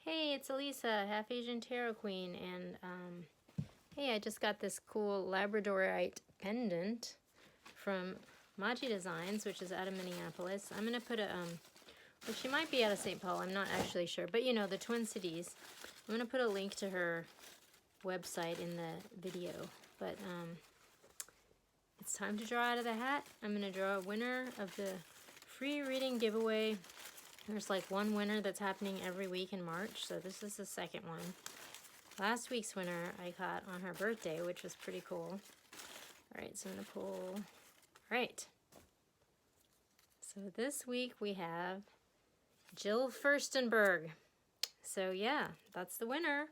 Hey, it's Elisa, Half Asian Tarot Queen, and hey, I just got this cool Labradorite pendant from Maji Designs, which is out of Minneapolis. I'm gonna put a well, she might be out of St. Paul. I'm not actually sure, but you know, the Twin Cities. I'm gonna put a link to her website in the video. But it's time to draw out of the hat. I'm gonna draw a winner of the free reading giveaway. There's like one winner that's happening every week in March, so this is the second one. Last week's winner I caught on her birthday, which was pretty cool. Alright, so I'm going to pull. Alright. So this week we have Jill Furstenberg. So yeah, that's the winner.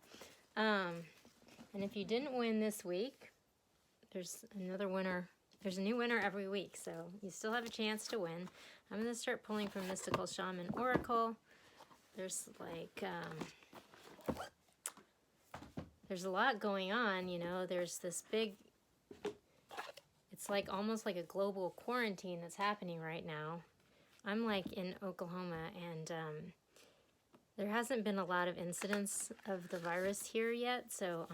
And if you didn't win this week, there's another winner. There's a new winner every week, so you still have a chance to win. I'm going to start pulling from Mystical Shaman Oracle. There's like, there's a lot going on, you know. There's this big, it's like almost like a global quarantine that's happening right now. I'm like in Oklahoma, and there hasn't been a lot of incidents of the virus here yet, so,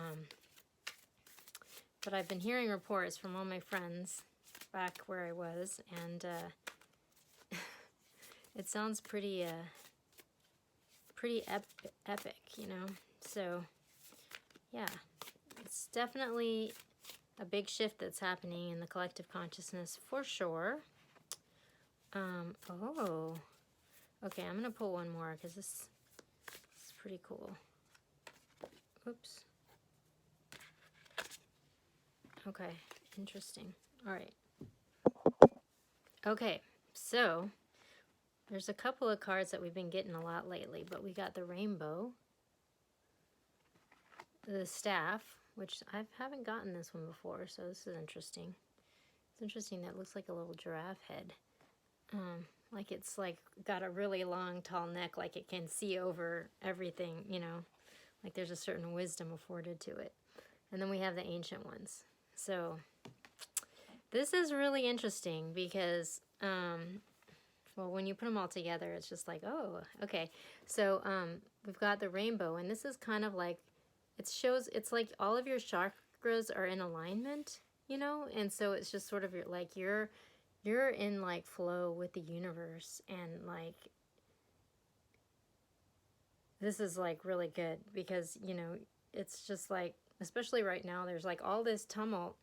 but I've been hearing reports from all my friends back where I was, and it sounds pretty, pretty epic, you know. So, yeah, it's definitely a big shift that's happening in the collective consciousness for sure. Oh, okay, I'm gonna pull one more because this is pretty cool. Oops. Okay, interesting. All right. Okay, so there's a couple of cards that we've been getting a lot lately, but we got the rainbow, the staff, which I haven't gotten this one before, so this is interesting. It's interesting that it looks like a little giraffe head. Like it's like got a really long, tall neck, like it can see over everything, you know, like there's a certain wisdom afforded to it. And then we have the ancient ones. So this is really interesting because, well, when you put them all together, it's just like, oh, okay. So we've got the rainbow, and this is kind of like, it shows, it's like all of your chakras are in alignment, you know, and so it's just sort of like you're in like flow with the universe, and like this is like really good because, you know, it's just like, especially right now, there's like all this tumult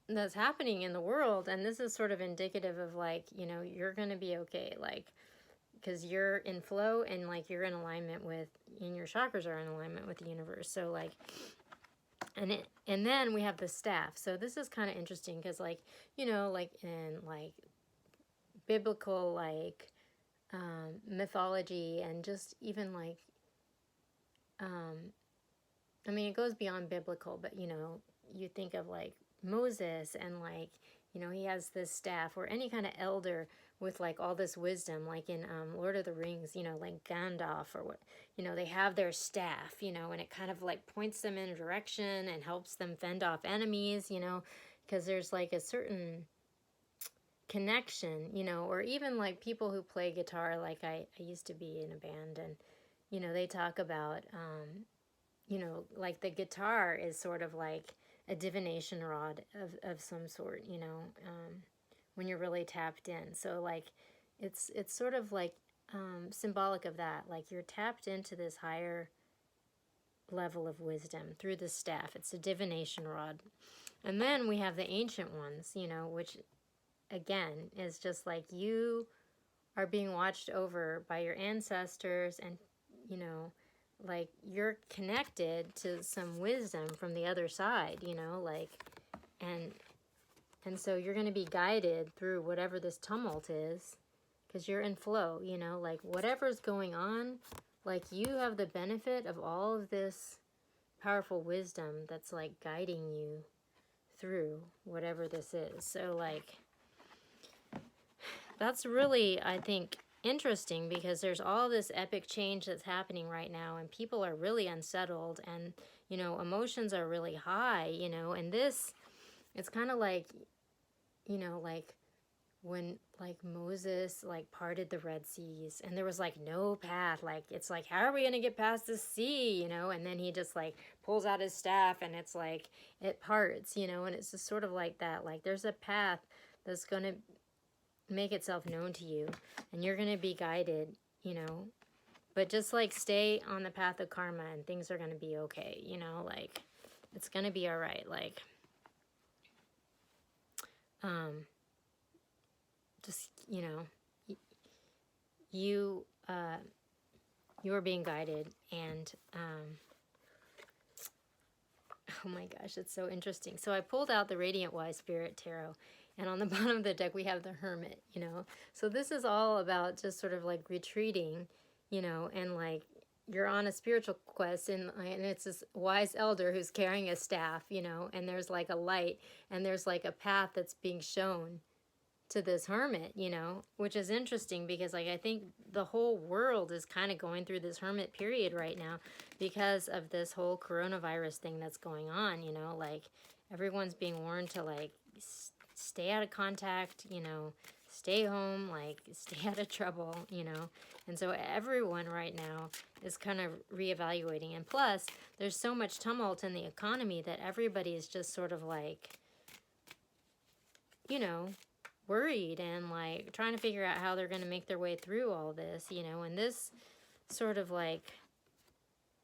that's happening in the world, and this is sort of indicative of like, you know, you're gonna be okay, like, because you're in flow and like you're in alignment with, and your chakras are in alignment with the universe. So like, and then we have the staff. So this is kind of interesting because, like, you know, like in like biblical like mythology, and just even like I mean, it goes beyond biblical, but you know, you think of like Moses, and like, you know, he has this staff, or any kind of elder with like all this wisdom, like in Lord of the Rings, you know, like Gandalf, or what, you know, they have their staff, you know, and it kind of like points them in a direction and helps them fend off enemies, you know, because there's like a certain connection, you know. Or even like people who play guitar, like I used to be in a band, and you know, they talk about you know, like the guitar is sort of like a divination rod of some sort, you know, when you're really tapped in. So like it's sort of like symbolic of that, like you're tapped into this higher level of wisdom through the staff. It's a divination rod. And then we have the ancient ones, you know, which again is just like you are being watched over by your ancestors, and you know, like you're connected to some wisdom from the other side, you know, like, and so you're going to be guided through whatever this tumult is, because you're in flow, you know, like whatever's going on, like you have the benefit of all of this powerful wisdom that's like guiding you through whatever this is. So like that's really, I think, interesting, because there's all this epic change that's happening right now, and people are really unsettled, and you know, emotions are really high, you know. And this, it's kind of like, you know, like when like Moses like parted the Red Seas and there was like no path, like it's like, how are we gonna get past the sea, you know? And then he just like pulls out his staff and it's like it parts, you know, and it's just sort of like that, like there's a path that's gonna make itself known to you and you're gonna be guided, you know, but just like stay on the path of karma and things are gonna be okay, you know, like it's gonna be all right, like just, you know, you are being guided, and oh my gosh, it's so interesting. So I pulled out the Radiant Wise Spirit Tarot, and on the bottom of the deck we have the Hermit, you know. So this is all about just sort of like retreating, you know, and like you're on a spiritual quest, and it's this wise elder who's carrying a staff, you know, and there's like a light, and there's like a path that's being shown to this hermit, you know, which is interesting because like I think the whole world is kind of going through this hermit period right now because of this whole coronavirus thing that's going on, you know, like everyone's being warned to like stay out of contact, you know, stay home, like stay out of trouble, you know. And so everyone right now is kind of reevaluating, and plus there's so much tumult in the economy that everybody is just sort of like, you know, worried and like trying to figure out how they're going to make their way through all this, you know. And this sort of like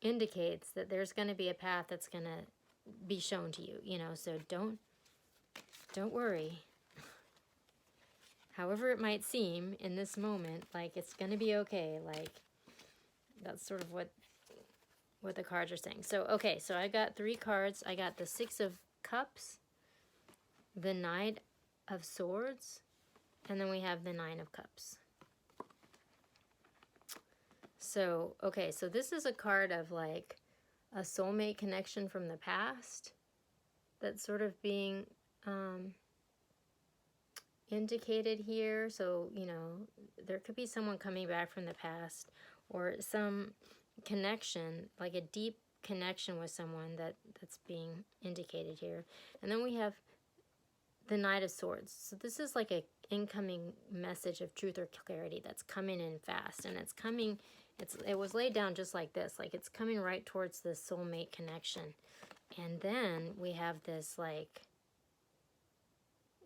indicates that there's going to be a path that's going to be shown to you, you know. So don't worry, however it might seem in this moment, like it's going to be okay. Like that's sort of what the cards are saying. So okay, so I got 3 cards. I got the 6 of Cups, the Knight of Swords, and then we have the 9 of Cups. So, okay, so this is a card of like a soulmate connection from the past that's sort of being indicated here. So, you know, there could be someone coming back from the past or some connection, like a deep connection with someone that's being indicated here. And then we have the Knight of Swords. So this is like a incoming message of truth or clarity that's coming in fast, and it's coming, it was laid down just like this, like it's coming right towards this soulmate connection. And then we have this like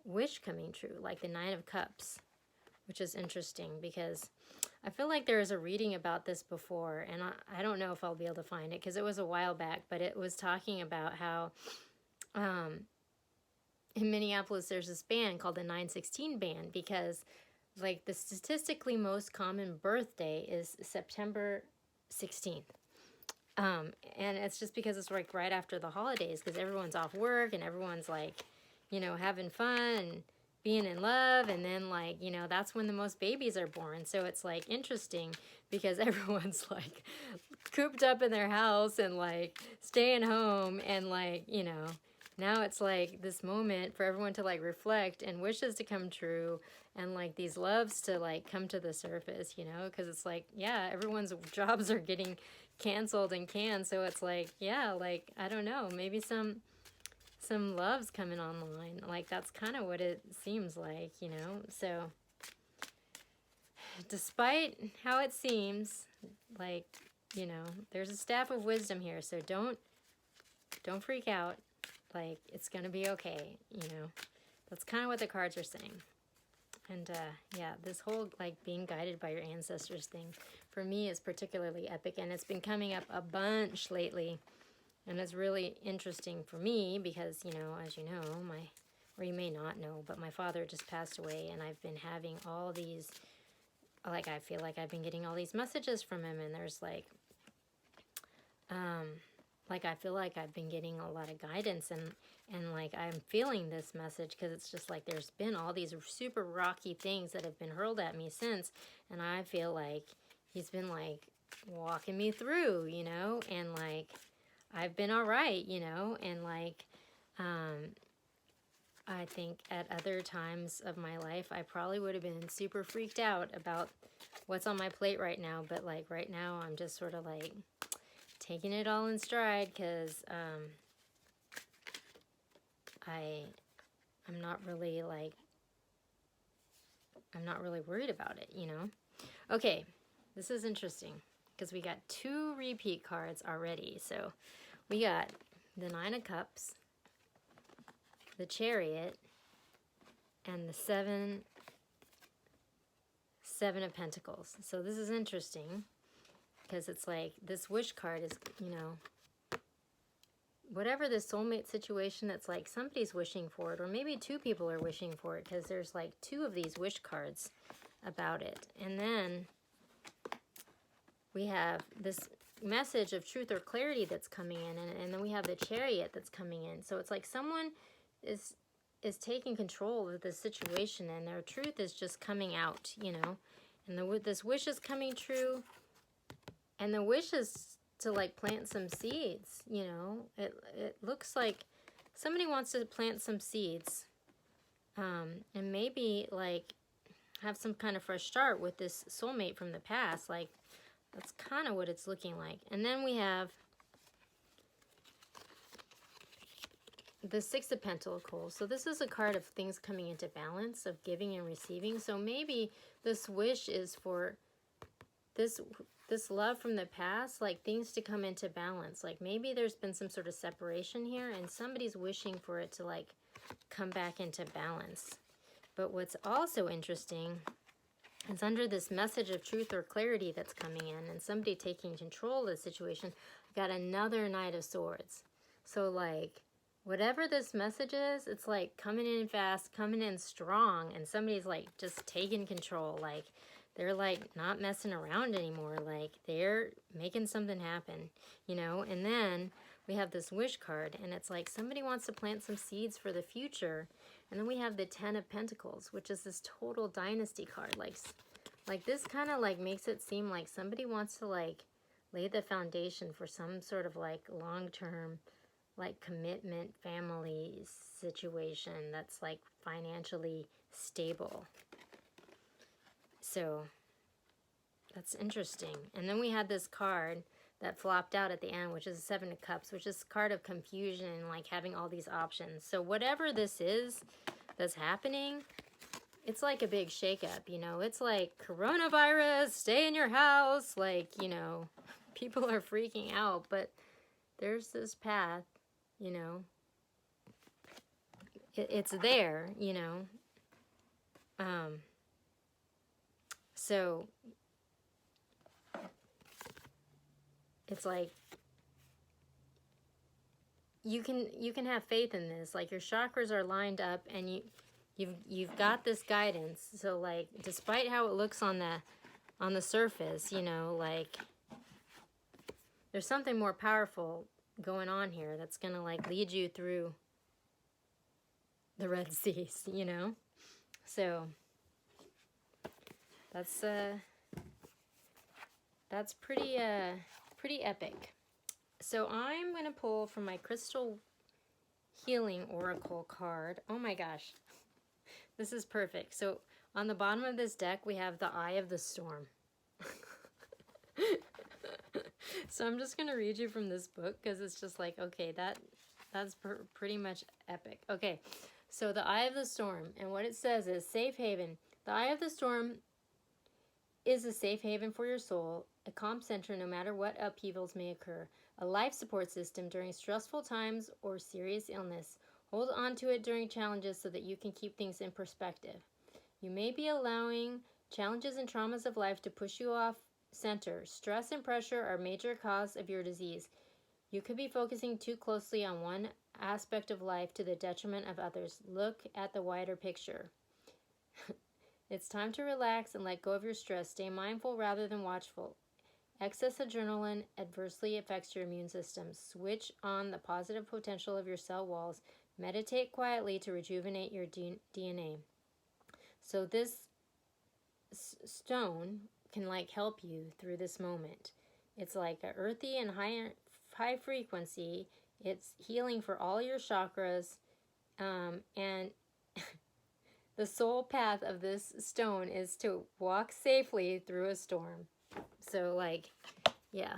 wish coming true, like the Nine of Cups, which is interesting because I feel like there was a reading about this before, and I don't know if I'll be able to find it because it was a while back, but it was talking about how in Minneapolis, there's this band called the 916 band because like the statistically most common birthday is September 16th. And it's just because it's like right after the holidays because everyone's off work and everyone's like, you know, having fun and being in love. And then like, you know, that's when the most babies are born. So it's like interesting because everyone's like cooped up in their house and like staying home and like, you know, now it's like this moment for everyone to like reflect and wishes to come true and like these loves to like come to the surface, you know, because it's like, yeah, everyone's jobs are getting canceled and canned. So it's like, yeah, like, I don't know, maybe some loves coming online. Like that's kind of what it seems like, you know. So despite how it seems, like, you know, there's a staff of wisdom here. So don't freak out. Like, it's going to be okay, you know. That's kind of what the cards are saying. And, yeah, this whole, like, being guided by your ancestors thing, for me, is particularly epic. And it's been coming up a bunch lately. And it's really interesting for me because, you know, as you know, or you may not know, but my father just passed away. And I've been having all these, like, I feel like I've been getting all these messages from him. And there's, like, I feel like I've been getting a lot of guidance and like I'm feeling this message because it's just like there's been all these super rocky things that have been hurled at me since, and I feel like he's been like walking me through, you know, and like I've been all right, you know, and like I think at other times of my life I probably would have been super freaked out about what's on my plate right now, but like right now I'm just sort of like taking it all in stride because I'm not really like I'm not really worried about it, you know. Okay, this is interesting because we got 2 repeat cards already. So we got the 9 of Cups, the Chariot, and the 7 of Pentacles. So this is interesting because it's like this wish card is, you know, whatever this soulmate situation that's like somebody's wishing for it, or maybe 2 people are wishing for it because there's like 2 of these wish cards about it. And then we have this message of truth or clarity that's coming in, and then we have the Chariot that's coming in. So it's like someone is taking control of the situation, and their truth is just coming out, you know. And this wish is coming true, and the wish is to like plant some seeds, you know. It looks like somebody wants to plant some seeds, and maybe like have some kind of fresh start with this soulmate from the past. Like that's kind of what it's looking like. And then we have the 6 of Pentacles. So this is a card of things coming into balance, of giving and receiving. So maybe this wish is for this love from the past, like things to come into balance. Like maybe there's been some sort of separation here, and somebody's wishing for it to like come back into balance. But what's also interesting is under this message of truth or clarity that's coming in, and somebody taking control of the situation, I got another Knight of Swords. So like whatever this message is, it's like coming in fast, coming in strong, and somebody's like just taking control. Like they're like not messing around anymore. Like they're making something happen, you know. And then we have this wish card, and it's like somebody wants to plant some seeds for the future. And then we have the 10 of Pentacles, which is this total dynasty card. Like this kind of like makes it seem like somebody wants to like lay the foundation for some sort of like long-term like commitment family situation that's like financially stable. So that's interesting. And then we had this card that flopped out at the end, which is the 7 of Cups, which is a card of confusion and like having all these options. So whatever this is that's happening, it's like a big shakeup, you know. It's like coronavirus, stay in your house, like, you know, people are freaking out, but there's this path, you know. It's there, you know. So it's like you can have faith in this. Like your chakras are lined up, and you've got this guidance. So like despite how it looks on the surface, you know, like there's something more powerful going on here that's gonna like lead you through the Red Seas, you know. So that's pretty epic. So I'm gonna pull from my Crystal Healing Oracle card. Oh my gosh, this is perfect. So on the bottom of this deck we have the Eye of the Storm. So I'm just gonna read you from this book because it's just like, okay, that's pretty much epic. Okay, so the Eye of the Storm, and what it says is safe haven. The Eye of the Storm is a safe haven for your soul, a calm center no matter what upheavals may occur, a life support system during stressful times or serious illness. Hold on to it during challenges so that you can keep things in perspective. You may be allowing challenges and traumas of life to push you off center. Stress and pressure are a major cause of your disease. You could be focusing too closely on one aspect of life to the detriment of others. Look at the wider picture. It's time to relax and let go of your stress. Stay mindful rather than watchful. Excess adrenaline adversely affects your immune system. Switch on the positive potential of your cell walls. Meditate quietly to rejuvenate your DNA. So this stone can like help you through this moment. It's like a earthy and high frequency. It's healing for all your chakras, and the soul path of this stone is to walk safely through a storm. So like, yeah,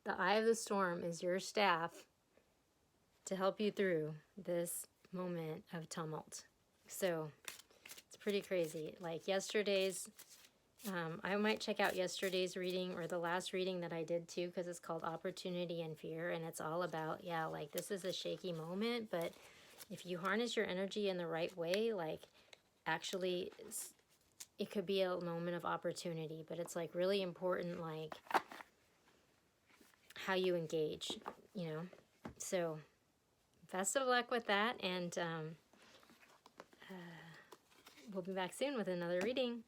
the Eye of the Storm is your staff to help you through this moment of tumult. So it's pretty crazy. Like yesterday's, I might check out yesterday's reading or the last reading that I did too, because it's called Opportunity and Fear, and it's all about, yeah, like this is a shaky moment, but if you harness your energy in the right way, like actually it could be a moment of opportunity, but it's like really important, like how you engage, you know. So best of luck with that, and we'll be back soon with another reading.